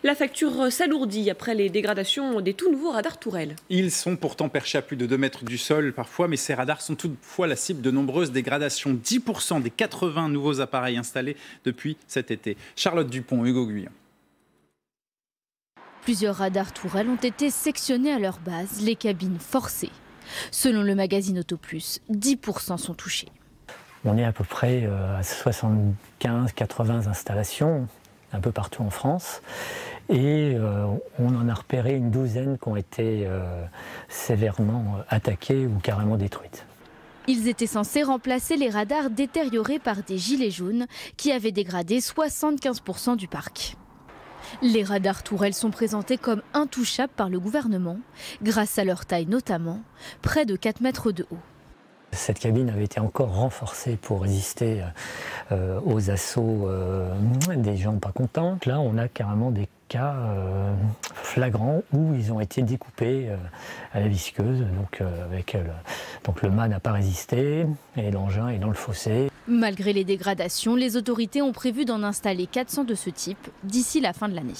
La facture s'alourdit après les dégradations des tout nouveaux radars tourelles. Ils sont pourtant perchés à plus de 2 mètres du sol parfois, mais ces radars sont toutefois la cible de nombreuses dégradations. 10% des 80 nouveaux appareils installés depuis cet été. Charlotte Dupont, Hugo Guyon. Plusieurs radars tourelles ont été sectionnés à leur base, les cabines forcées. Selon le magazine Autoplus, 10% sont touchés. On est à peu près à 75-80 installations, un peu partout en France. Et on en a repéré une douzaine qui ont été sévèrement attaquées ou carrément détruites. Ils étaient censés remplacer les radars détériorés par des gilets jaunes qui avaient dégradé 75% du parc. Les radars tourelles sont présentés comme intouchables par le gouvernement, grâce à leur taille notamment, près de 4 mètres de haut. Cette cabine avait été encore renforcée pour résister aux assauts des gens pas contents. Là, on a carrément des cas flagrants où ils ont été découpés à la visqueuse. Donc le mât n'a pas résisté et l'engin est dans le fossé. Malgré les dégradations, les autorités ont prévu d'en installer 400 de ce type d'ici la fin de l'année.